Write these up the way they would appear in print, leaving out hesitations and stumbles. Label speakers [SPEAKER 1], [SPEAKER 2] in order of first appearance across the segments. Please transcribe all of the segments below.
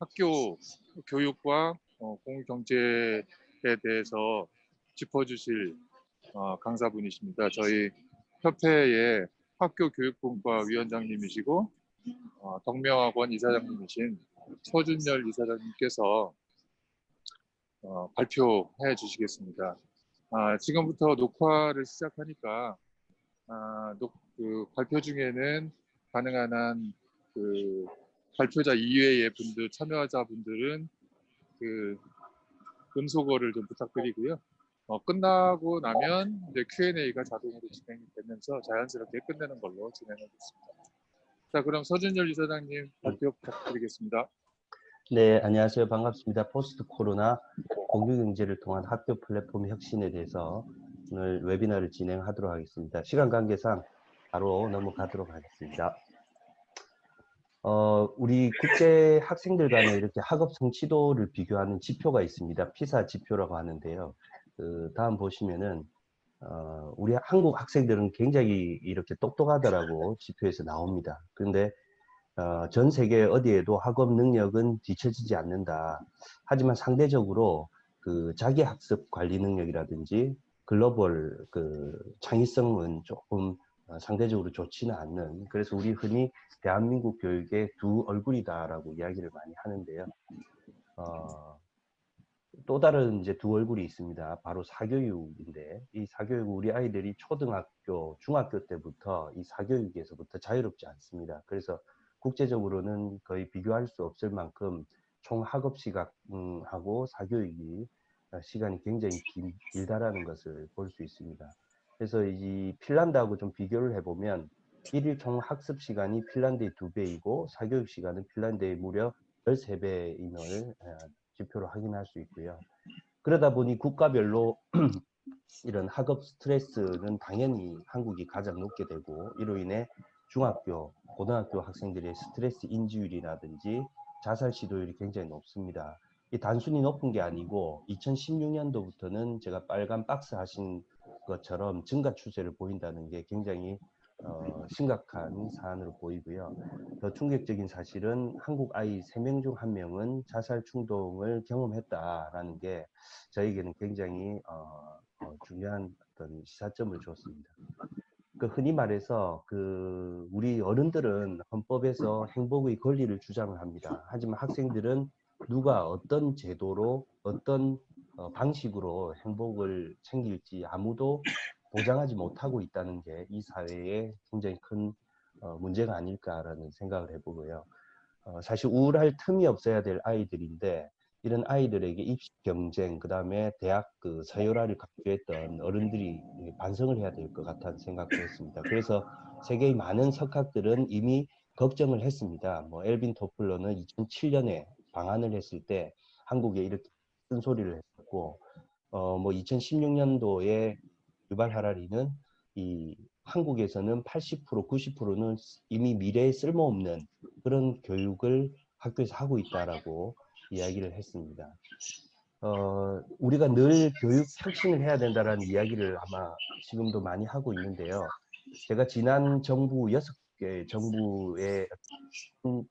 [SPEAKER 1] 학교 교육과 공공경제에 대해서 짚어주실 강사분이십니다. 저희 협회의 학교교육분과 위원장님이시고 덕명학원 이사장님이신 서준열 이사장님께서 발표해 주시겠습니다. 지금부터 녹화를 시작하니까 그 발표 중에는 가능한 한 그 발표자 이외의 분들, 참여자 분들은 그 음소거를 좀 부탁드리고요. 끝나고 나면 이제 Q&A가 자동으로 진행이 되면서 자연스럽게 끝내는 걸로 진행하겠습니다. 자, 그럼 서준열 이사장님 발표 부탁드리겠습니다.
[SPEAKER 2] 네, 안녕하세요. 반갑습니다. 포스트 코로나 공유경제를 통한 학교 플랫폼 혁신에 대해서 오늘 웨비나를 진행하도록 하겠습니다. 시간 관계상 바로 넘어가도록 하겠습니다. 우리 국제 학생들 간에 이렇게 학업 성취도를 비교하는 지표가 있습니다. 피사 지표라고 하는데요. 다음 보시면은 우리 한국 학생들은 굉장히 이렇게 똑똑하더라고 지표에서 나옵니다. 그런데 전 세계 어디에도 학업 능력은 뒤처지지 않는다. 하지만 상대적으로 그 자기 학습 관리 능력이라든지 글로벌 그 창의성은 조금 상대적으로 좋지는 않는, 그래서 우리 흔히 대한민국 교육의 두 얼굴이다라고 이야기를 많이 하는데요. 또 다른 이제 두 얼굴이 있습니다. 바로 사교육인데, 이 사교육 우리 아이들이 초등학교, 중학교 때부터 이 사교육에서부터 자유롭지 않습니다. 그래서 국제적으로는 거의 비교할 수 없을 만큼 총 학업 시간하고 사교육이 시간이 굉장히 길다라는 것을 볼 수 있습니다. 그래서 이 핀란드하고 좀 비교를 해보면 일일 총 학습 시간이 핀란드의 2배이고 사교육 시간은 핀란드의 무려 13배임을 지표로 확인할 수 있고요. 그러다 보니 국가별로 이런 학업 스트레스는 당연히 한국이 가장 높게 되고, 이로 인해 중학교, 고등학교 학생들의 스트레스 인지율이라든지 자살 시도율이 굉장히 높습니다. 이 단순히 높은 게 아니고 2016년도부터는 제가 빨간 박스 하신 것처럼 증가 추세를 보인다는 게 굉장히 심각한 사안으로 보이고요. 더 충격적인 사실은 한국 아이 3명 중 1명은 자살 충동을 경험했다라는 게 저에게는 굉장히 중요한 어떤 시사점을 줬습니다. 그 흔히 말해서 우리 어른들은 헌법에서 행복의 권리를 주장을 합니다. 하지만 학생들은 누가 어떤 제도로 어떤 방식으로 행복을 챙길지 아무도 보장하지 못하고 있다는 게 이 사회에 굉장히 큰 문제가 아닐까라는 생각을 해보고요. 사실 우울할 틈이 없어야 될 아이들인데, 이런 아이들에게 입시 경쟁, 그 다음에 대학 서열화를 강조했던 어른들이 반성을 해야 될 것 같다는 생각도 했습니다. 그래서 세계의 많은 석학들은 이미 걱정을 했습니다. 뭐 엘빈 토플러는 2007년에 방한을 했을 때 한국에 이렇게 쓴소리를 했었고, 뭐 2016년도에 유발 하라리는 이 한국에서는 80%, 90%는 이미 미래에 쓸모없는 그런 교육을 학교에서 하고 있다라고 이야기를 했습니다. 우리가 늘 교육 혁신을 해야 된다라는 이야기를 아마 지금도 많이 하고 있는데요. 제가 지난 정부 6개 정부의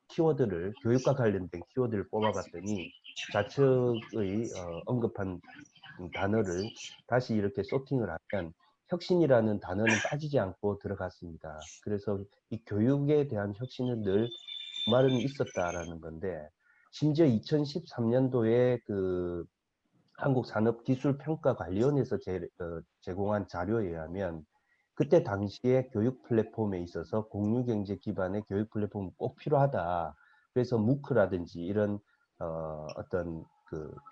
[SPEAKER 2] 키워드를, 교육과 관련된 키워드를 뽑아봤더니 좌측의 언급한 단어를 다시 이렇게 소팅을 하면 혁신이라는 단어는 빠지지 않고 들어갔습니다. 그래서 이 교육에 대한 혁신은 늘 말은 있었다라는 건데, 심지어 2013년도에 한국산업기술평가관리원에서 제공한 자료에 의하면 그때 당시에 교육 플랫폼에 있어서 공유경제 기반의 교육 플랫폼은 꼭 필요하다. 그래서 무크라든지 이런 어떤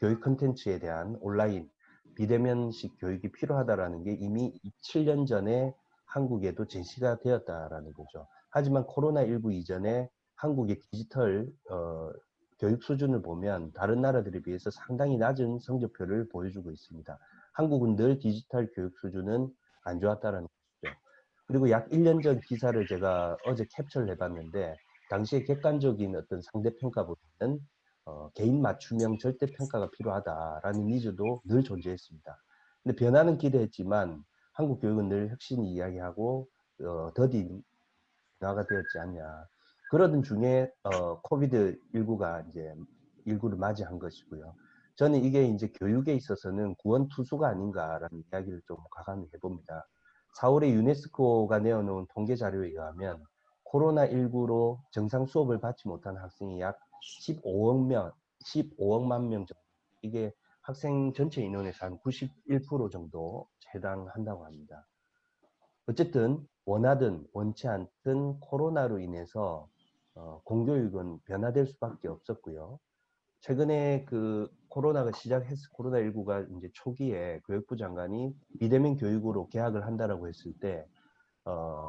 [SPEAKER 2] 교육 콘텐츠에 대한 온라인 비대면식 교육이 필요하다라는 게 이미 7년 전에 한국에도 제시가 되었다라는 거죠. 하지만 코로나19 이전에 한국의 디지털 교육 수준을 보면 다른 나라들에 비해서 상당히 낮은 성적표를 보여주고 있습니다. 한국은 늘 디지털 교육 수준은 안 좋았다는 것이죠. 그리고 약 1년 전 기사를 제가 어제 캡처를 해봤는데, 당시에 객관적인 어떤 상대평가보다는 개인 맞춤형 절대평가가 필요하다라는 니즈도 늘 존재했습니다. 근데 변화는 기대했지만 한국 교육은 늘 혁신이 이야기하고 더딘 변화가 되었지 않냐. 그러던 중에 코비드19가 이제 코로나19를 맞이한 것이고요. 저는 이게 이제 교육에 있어서는 구원투수가 아닌가라는 이야기를 좀 과감히 해봅니다. 4월에 유네스코가 내어놓은 통계 자료에 의하면 코로나19로 정상 수업을 받지 못한 학생이 약 15억만 명 정도. 이게 학생 전체 인원에서 한 91% 정도 해당한다고 합니다. 어쨌든 원하든 원치 않든 코로나로 인해서 공교육은 변화될 수밖에 없었고요. 최근에 그 코로나가 코로나19가 이제 초기에 교육부 장관이 비대면 교육으로 개학을 한다라고 했을 때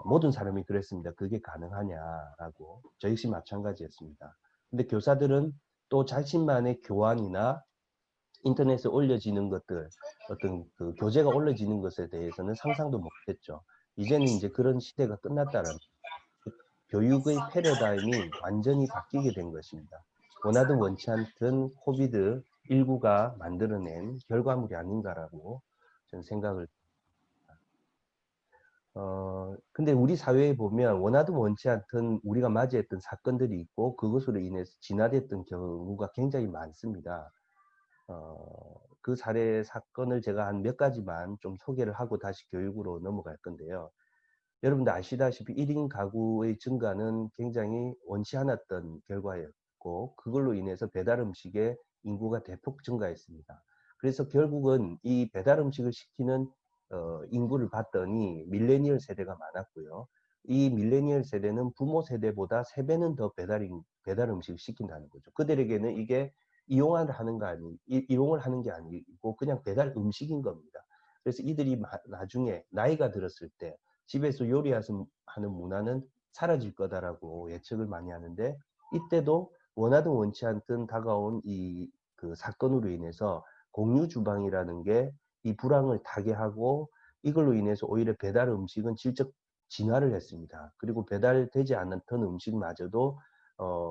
[SPEAKER 2] 모든 사람이 그랬습니다. 그게 가능하냐라고. 저 역시 마찬가지였습니다. 근데 교사들은 또 자신만의 교환이나 인터넷에 올려지는 것들, 어떤 그 교재가 올려지는 것에 대해서는 상상도 못했죠. 이제는 이제 그런 시대가 끝났다라는 교육의 패러다임이 완전히 바뀌게 된 것입니다. 원하든 원치 않든 코비드19가 만들어낸 결과물이 아닌가라고 저는 생각을 근데 우리 사회에 보면 원하든 원치 않든 우리가 맞이했던 사건들이 있고 그것으로 인해서 진화됐던 경우가 굉장히 많습니다. 그 사례 사건을 제가 한 몇 가지만 좀 소개를 하고 다시 교육으로 넘어갈 건데요. 여러분들 아시다시피 1인 가구의 증가는 굉장히 원치 않았던 결과였고 그걸로 인해서 배달 음식의 인구가 대폭 증가했습니다. 그래서 결국은 이 배달 음식을 시키는 인구를 봤더니 밀레니얼 세대가 많았고요. 이 밀레니얼 세대는 부모 세대보다 3배는 더 배달 음식을 시킨다는 거죠. 그들에게는 이게 이용을 하는 게 아니고 그냥 배달 음식인 겁니다. 그래서 이들이 나중에 나이가 들었을 때 집에서 요리하는 문화는 사라질 거다라고 예측을 많이 하는데 이때도 원하든 원치 않든 다가온 그 사건으로 인해서 공유 주방이라는 게 이 불황을 타개하고 이걸로 인해서 오히려 배달 음식은 질적 진화를 했습니다. 그리고 배달되지 않았던 음식마저도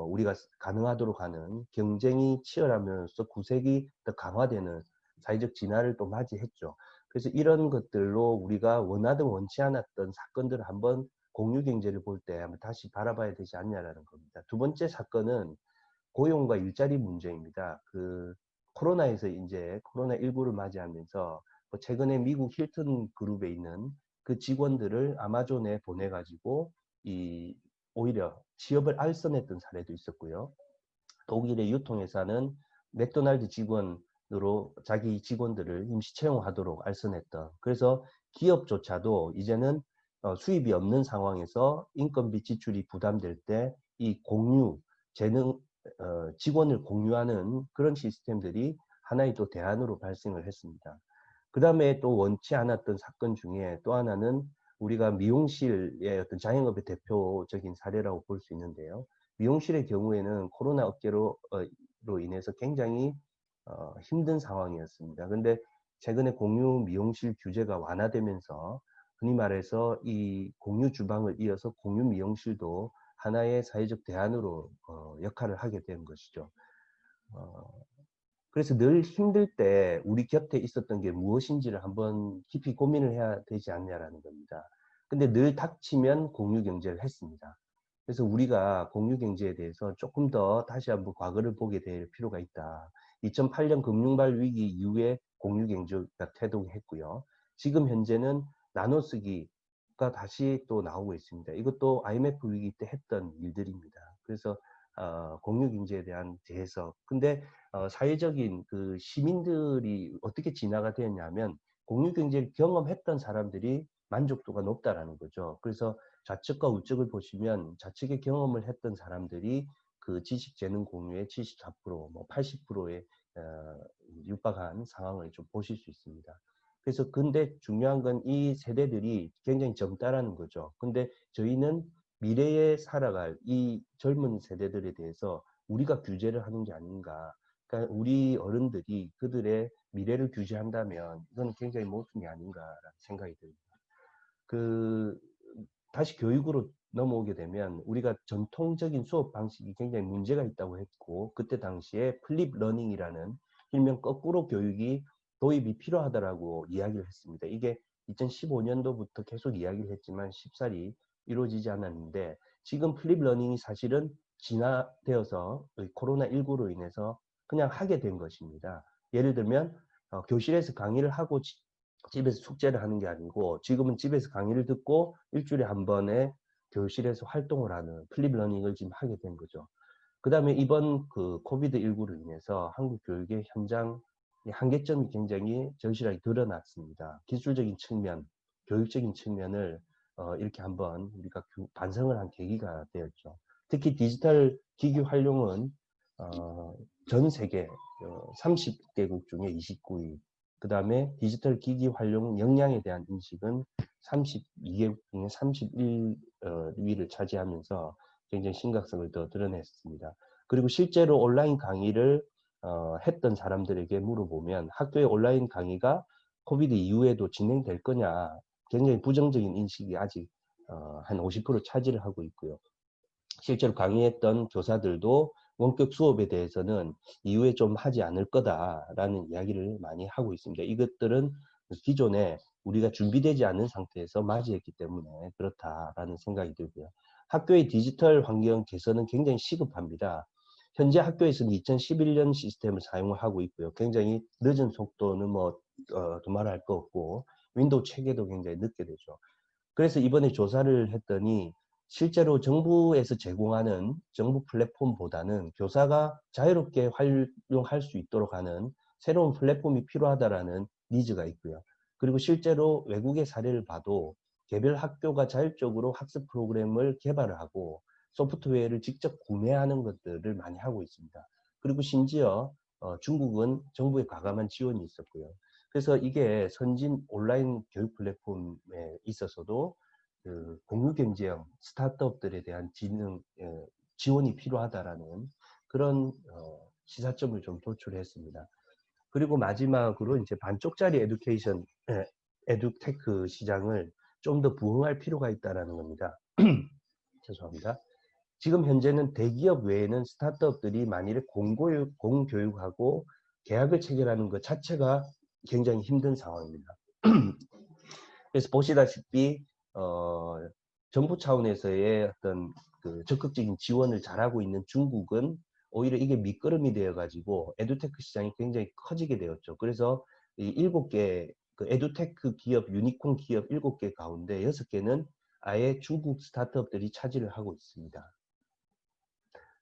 [SPEAKER 2] 우리가 가능하도록 하는 경쟁이 치열하면서 구색이 더 강화되는 사회적 진화를 또 맞이했죠. 그래서 이런 것들로 우리가 원하든 원치 않았던 사건들을 한번 공유 경제를 볼 때 한번 다시 바라봐야 되지 않냐라는 겁니다. 두 번째 사건은 고용과 일자리 문제입니다. 그 코로나에서 이제 코로나19를 맞이하면서 최근에 미국 힐튼 그룹에 있는 그 직원들을 아마존에 보내가지고 오히려 취업을 알선했던 사례도 있었고요. 독일의 유통회사는 맥도날드 직원으로 자기 직원들을 임시 채용하도록 알선했던 그래서 기업조차도 이제는 수입이 없는 상황에서 인건비 지출이 부담될 때 이 공유 직원을 공유하는 그런 시스템들이 하나의 또 대안으로 발생을 했습니다. 그 다음에 또 원치 않았던 사건 중에 또 하나는 우리가 미용실의 어떤 자영업의 대표적인 사례라고 볼 수 있는데요. 미용실의 경우에는 코로나 업계로 인해서 굉장히 힘든 상황이었습니다. 근데 최근에 공유 미용실 규제가 완화되면서 흔히 말해서 이 공유 주방을 이어서 공유 미용실도 하나의 사회적 대안으로 역할을 하게 된 것이죠. 그래서 늘 힘들 때 우리 곁에 있었던 게 무엇인지를 한번 깊이 고민을 해야 되지 않냐라는 겁니다. 근데 늘 닥치면 공유 경제를 했습니다. 그래서 우리가 공유 경제에 대해서 조금 더 다시 한번 과거를 보게 될 필요가 있다. 2008년 금융발 위기 이후에 공유 경제가 태동했고요. 지금 현재는 나눠쓰기가 다시 또 나오고 있습니다. 이것도 IMF 위기 때 했던 일들입니다. 그래서 공유 경제에 대한 재해석. 근데 사회적인 그 시민들이 어떻게 진화가 되었냐면 공유 경제를 경험했던 사람들이 만족도가 높다라는 거죠. 그래서 좌측과 우측을 보시면 좌측의 경험을 했던 사람들이 그 지식 재능 공유의 74%, 뭐 80%에 육박한 상황을 좀 보실 수 있습니다. 그래서 근데 중요한 건 이 세대들이 굉장히 젊다라는 거죠. 근데 저희는 미래에 살아갈 이 젊은 세대들에 대해서 우리가 규제를 하는 게 아닌가. 그러니까 우리 어른들이 그들의 미래를 규제한다면 이건 굉장히 모순이 아닌가라는 생각이 듭니다. 다시 교육으로 넘어오게 되면 우리가 전통적인 수업 방식이 굉장히 문제가 있다고 했고 그때 당시에 플립 러닝이라는 일명 거꾸로 교육이 도입이 필요하다라고 이야기를 했습니다. 이게 2015년도부터 계속 이야기를 했지만 쉽사리 이루어지지 않았는데 지금 플립 러닝이 사실은 진화되어서 코로나19로 인해서 그냥 하게 된 것입니다. 예를 들면 교실에서 강의를 하고 집에서 숙제를 하는 게 아니고 지금은 집에서 강의를 듣고 일주일에 한 번에 교실에서 활동을 하는 플립 러닝을 지금 하게 된 거죠. 그 다음에 이번 그 코비드19로 인해서 한국 교육의 현장 한계점이 굉장히 절실하게 드러났습니다. 기술적인 측면, 교육적인 측면을 이렇게 한번 우리가 반성을 한 계기가 되었죠. 특히 디지털 기기 활용은 전 세계 30개국 중에 29위, 그 다음에 디지털 기기 활용 역량에 대한 인식은 32개국 중에 31위를 차지하면서 굉장히 심각성을 더 드러냈습니다. 그리고 실제로 온라인 강의를 했던 사람들에게 물어보면 학교의 온라인 강의가 코비드 이후에도 진행될 거냐, 굉장히 부정적인 인식이 아직 한 50% 차지를 하고 있고요. 실제로 강의했던 교사들도 원격 수업에 대해서는 이후에 좀 하지 않을 거다라는 이야기를 많이 하고 있습니다. 이것들은 기존에 우리가 준비되지 않은 상태에서 맞이했기 때문에 그렇다라는 생각이 들고요. 학교의 디지털 환경 개선은 굉장히 시급합니다. 현재 학교에서는 2011년 시스템을 사용을 하고 있고요. 굉장히 늦은 속도는 두말할 거 없고 윈도우 체계도 굉장히 늦게 되죠. 그래서 이번에 조사를 했더니 실제로 정부에서 제공하는 정부 플랫폼보다는 교사가 자유롭게 활용할 수 있도록 하는 새로운 플랫폼이 필요하다라는 니즈가 있고요. 그리고 실제로 외국의 사례를 봐도 개별 학교가 자율적으로 학습 프로그램을 개발을 하고 소프트웨어를 직접 구매하는 것들을 많이 하고 있습니다. 그리고 심지어 중국은 정부의 과감한 지원이 있었고요. 그래서 이게 선진 온라인 교육 플랫폼에 있어서도 그 공유 경제형 스타트업들에 대한 지원이 필요하다라는 그런 시사점을 좀 도출했습니다. 그리고 마지막으로 이제 반쪽짜리 에듀테크 시장을 좀 더 부흥할 필요가 있다라는 겁니다. 죄송합니다. 지금 현재는 대기업 외에는 스타트업들이 만일에 공교육하고 계약을 체결하는 것 자체가 굉장히 힘든 상황입니다. 그래서 보시다시피 정부 차원에서의 어떤 그 적극적인 지원을 잘하고 있는 중국은 오히려 이게 밑거름이 되어 가지고 에듀테크 시장이 굉장히 커지게 되었죠. 그래서 이 7개 그 에듀테크 기업, 유니콘 기업 7개 가운데 6개는 아예 중국 스타트업들이 차지를 하고 있습니다.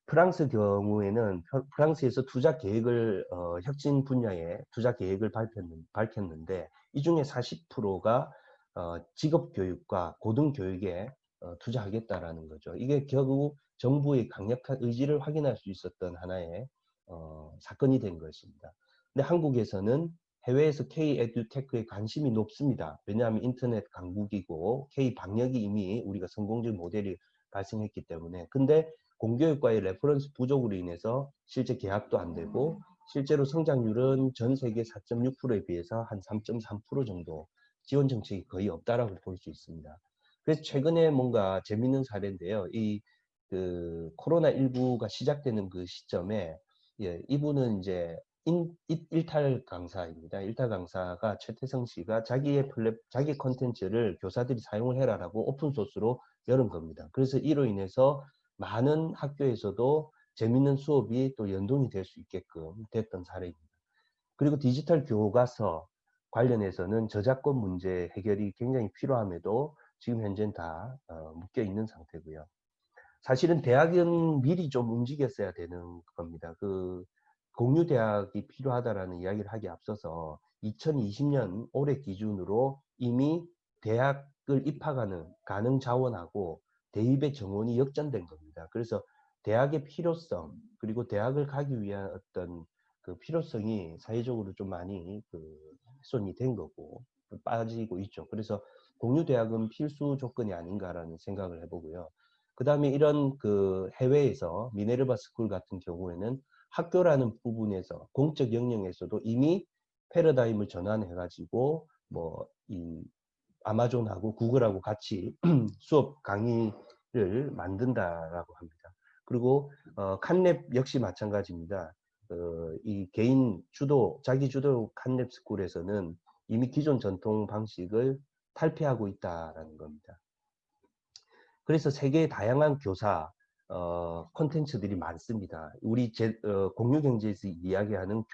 [SPEAKER 2] 프랑스 경우에는 프랑스에서 투자 계획을 혁신 분야에 투자 계획을 밝혔는데 이 중에 40%가 직업 교육과 고등 교육에 투자하겠다라는 거죠. 이게 결국 정부의 강력한 의지를 확인할 수 있었던 하나의 사건이 된 것입니다. 근데 한국에서는 해외에서 K-에듀테크에 관심이 높습니다. 왜냐하면 인터넷 강국이고 K-방역이 이미 우리가 성공적인 모델이 발생했기 때문에. 근데 공교육과의 레퍼런스 부족으로 인해서 실제 계약도 안 되고 실제로 성장률은 전 세계 4.6%에 비해서 한 3.3% 정도 지원 정책이 거의 없다라고 볼 수 있습니다. 그래서 최근에 뭔가 재밌는 사례인데요. 그 코로나19가 시작되는 그 시점에 이분은 이제 일탈 강사입니다. 일탈 강사가 최태성 씨가 자기 컨텐츠를 교사들이 사용을 해라라고 오픈소스로 열은 겁니다. 그래서 이로 인해서 많은 학교에서도 재밌는 수업이 또 연동이 될 수 있게끔 됐던 사례입니다. 그리고 디지털 교과서 관련해서는 저작권 문제 해결이 굉장히 필요함에도 지금 현재는 다 묶여 있는 상태고요. 사실은 대학은 미리 좀 움직였어야 되는 겁니다. 그 공유대학이 필요하다라는 이야기를 하기 앞서서 2020년 올해 기준으로 이미 대학을 입학하는 가능 자원하고 대입의 정원이 역전된 겁니다. 그래서 대학의 필요성 그리고 대학을 가기 위한 어떤 그 필요성이 사회적으로 좀 많이 훼손이 된 거고 빠지고 있죠. 그래서 공유대학은 필수 조건이 아닌가라는 생각을 해보고요. 그 다음에 이런 그 해외에서 미네르바 스쿨 같은 경우에는 학교라는 부분에서 공적 영역에서도 이미 패러다임을 전환해 가지고 이 아마존하고 구글하고 같이 수업 강의를 만든다라고 합니다. 그리고 칸랩 역시 마찬가지입니다. 이 개인 주도 자기 주도 칸랩 스쿨에서는 이미 기존 전통 방식을 탈피하고 있다라는 겁니다. 그래서 세계의 다양한 교사 콘텐츠들이 많습니다. 우리 공유 경제에서 이야기하는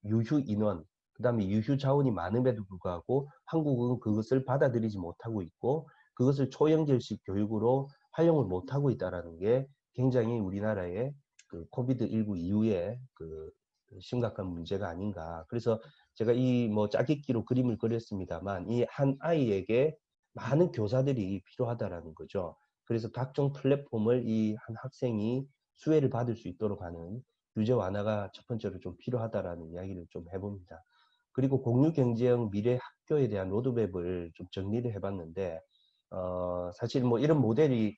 [SPEAKER 2] 유휴 인원, 그다음에 유휴 자원이 많음에도 불구하고 한국은 그것을 받아들이지 못하고 있고 그것을 초연결식 교육으로 활용을 못하고 있다라는 게 굉장히 우리나라의 그 코비드19 이후에 그 심각한 문제가 아닌가. 그래서 제가 이 뭐 짜깁기로 그림을 그렸습니다만 이 한 아이에게 많은 교사들이 필요하다라는 거죠. 그래서 각종 플랫폼을 이 한 학생이 수혜를 받을 수 있도록 하는 규제 완화가 첫 번째로 좀 필요하다라는 이야기를 좀 해봅니다. 그리고 공유 경제형 미래 학교에 대한 로드맵을 좀 정리를 해봤는데, 사실 뭐 이런 모델이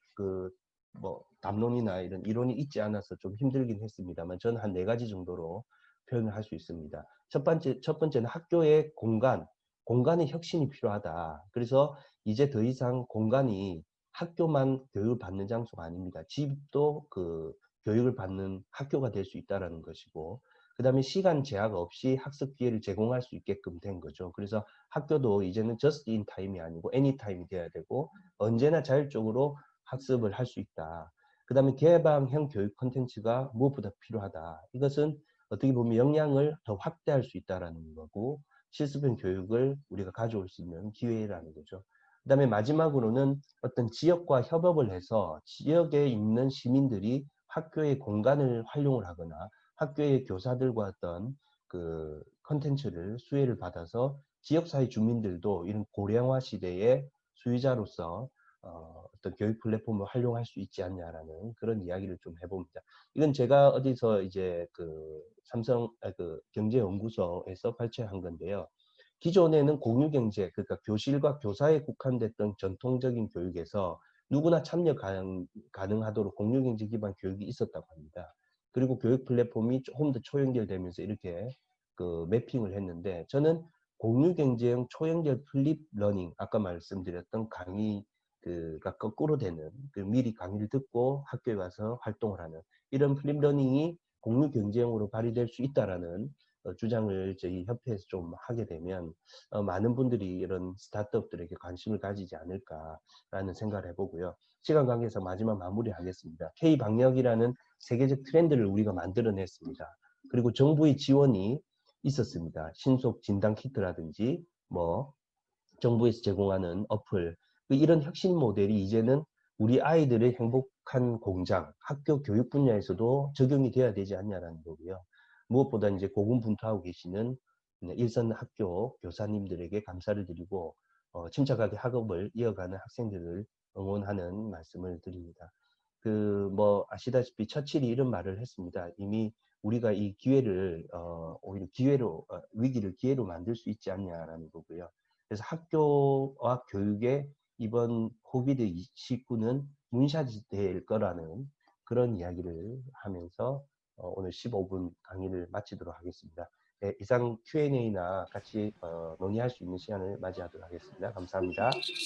[SPEAKER 2] 뭐 담론이나 이런 이론이 있지 않아서 좀 힘들긴 했습니다만, 저는 한 4가지 정도로 표현을 할 수 있습니다. 첫 번째는 학교의 공간의 혁신이 필요하다. 그래서 이제 더 이상 공간이 학교만 교육을 받는 장소가 아닙니다. 집도 그 교육을 받는 학교가 될 수 있다는 것이고, 그 다음에 시간 제약 없이 학습 기회를 제공할 수 있게끔 된 거죠. 그래서 학교도 이제는 just in time이 아니고 any time이 돼야 되고, 언제나 자율적으로 학습을 할 수 있다. 그 다음에 개방형 교육 콘텐츠가 무엇보다 필요하다. 이것은 어떻게 보면 역량을 더 확대할 수 있다는 거고, 실습형 교육을 우리가 가져올 수 있는 기회라는 거죠. 그 다음에 마지막으로는 어떤 지역과 협업을 해서 지역에 있는 시민들이 학교의 공간을 활용을 하거나 학교의 교사들과 어떤 그 컨텐츠를 수혜를 받아서 지역사회 주민들도 이런 고령화 시대의 수요자로서 어떤 교육 플랫폼을 활용할 수 있지 않냐라는 그런 이야기를 좀 해봅니다. 이건 제가 어디서 이제 그 경제연구소에서 발췌한 건데요. 기존에는 공유경제, 그러니까 교실과 교사에 국한됐던 전통적인 교육에서 누구나 참여 가능하도록 공유경제 기반 교육이 있었다고 합니다. 그리고 교육 플랫폼이 조금 더 초연결되면서 이렇게 그 매핑을 했는데, 저는 공유경제형 초연결 플립 러닝, 아까 말씀드렸던 강의가 거꾸로 되는, 미리 강의를 듣고 학교에 가서 활동을 하는 이런 플립 러닝이 공유경제형으로 발휘될 수 있다라는 주장을 저희 협회에서 좀 하게 되면 많은 분들이 이런 스타트업들에게 관심을 가지지 않을까라는 생각을 해보고요. 시간 관계에서 마지막 마무리하겠습니다. K-방역이라는 세계적 트렌드를 우리가 만들어냈습니다. 그리고 정부의 지원이 있었습니다. 신속 진단 키트라든지 뭐 정부에서 제공하는 어플, 이런 혁신 모델이 이제는 우리 아이들의 행복한 공장, 학교 교육 분야에서도 적용이 돼야 되지 않냐라는 거고요. 무엇보다 이제 고군분투하고 계시는 일선 학교 교사님들에게 감사를 드리고 침착하게 학업을 이어가는 학생들을 응원하는 말씀을 드립니다. 뭐 아시다시피 처칠이 이런 말을 했습니다. 이미 우리가 이 기회를 오히려 위기를 기회로 만들 수 있지 않냐라는 거고요. 그래서 학교와 교육의 이번 코비드19는 문샷될 거라는 그런 이야기를 하면서 오늘 15분 강의를 마치도록 하겠습니다. 네, 이상 Q&A나 같이 논의할 수 있는 시간을 맞이하도록 하겠습니다. 감사합니다.